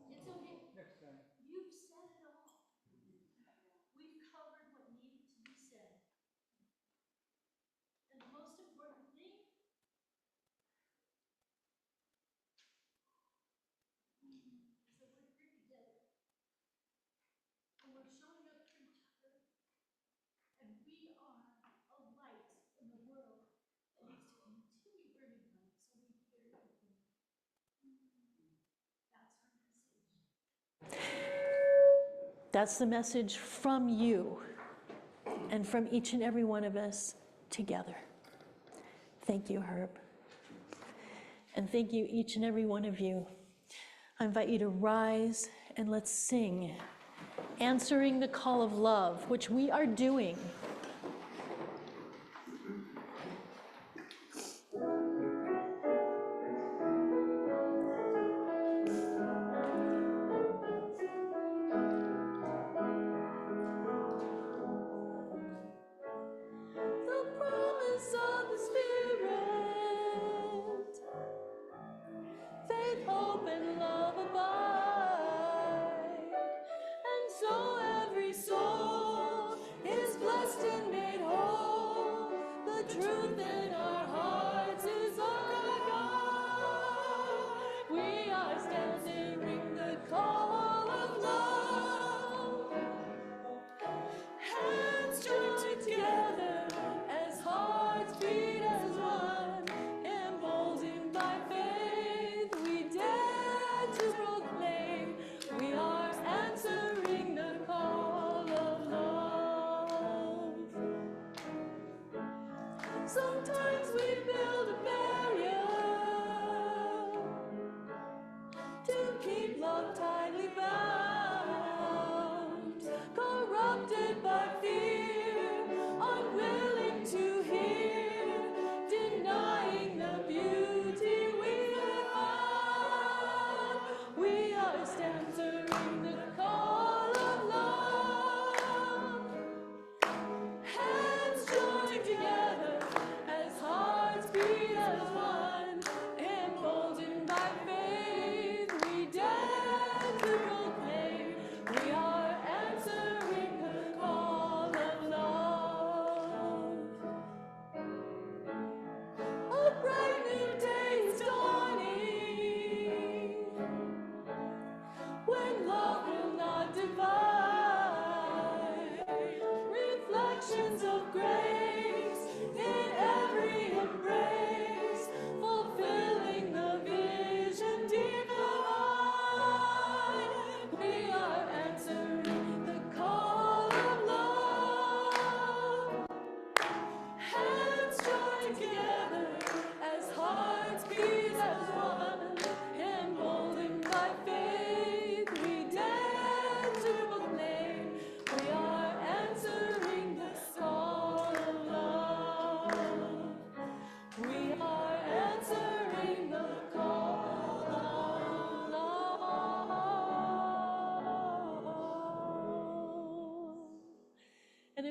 It's okay. You've said it all. We've covered what needed to be said. And the most important thing is that we're here together. And we're showing up for each other. And we are a light in the world that needs to continue burning bright, so we carry the flame. That's our message. That's the message from you and from each and every one of us together. Thank you, Herb. And thank you, each and every one of you. I invite you to rise and let's sing, answering the call of love, which we are doing. The promise of the Spirit, faith, hope, and love abide. And so every soul is blessed and made whole. The truth in our hearts is our guide. We are answering the call of love. Hands joined together as hearts beat as one. Emboldened by faith, we dare to proclaim we are answering the call of love. Sometimes we build a barrier to keep love tightly bound, corrupted by fear, unwilling to hear, denying the beauty we have. We are answering the call of love. Hands joined together as hearts beat as one. Emboldened by faith, we dare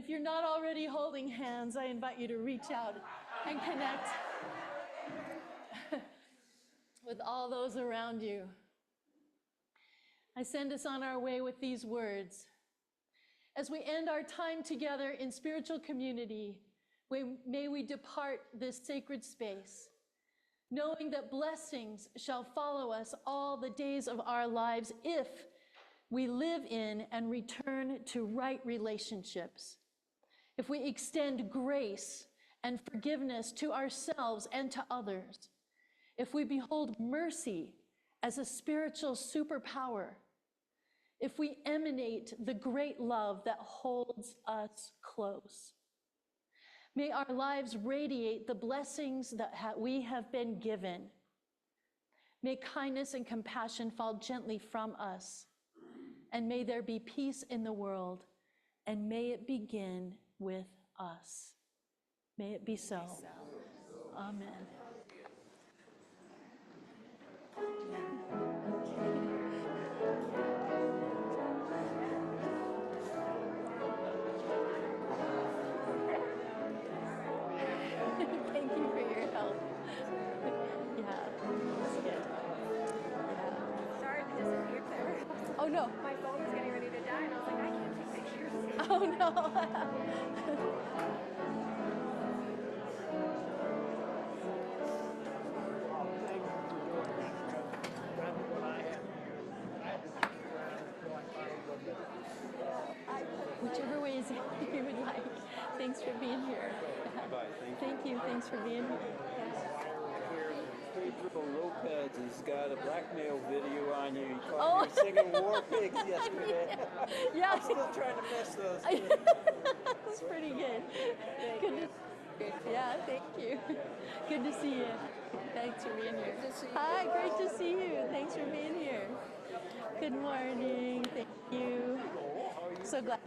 if you're not already holding hands, I invite you to reach out and connect with all those around you. I send us on our way with these words. As we end our time together in spiritual community, may we depart this sacred space, knowing that blessings shall follow us all the days of our lives if we live in and return to right relationships, if we extend grace and forgiveness to ourselves and to others, if we behold mercy as a spiritual superpower, if we emanate the great love that holds us close. May our lives radiate the blessings that we have been given. May kindness and compassion fall gently from us, and may there be peace in the world, and may it begin with us. May it be so. Amen. Thank you for your help. Yeah, that's good. Yeah. Sorry to disappear there. Oh, no. My phone was getting ready to die, and I was like, I can't take pictures. Oh, no. Whichever ways you would like. Thanks for being here. Thank you. Thanks for being here. Pedro Lopez has got a blackmail video on you. He caught you singing War Pigs yesterday. Yeah. I'm still trying to miss those. That's pretty good. Good to, yeah, thank you. Good to see you. Thanks for being here. Hi, great to see you. Thanks for being here. Good morning. Thank you. So glad.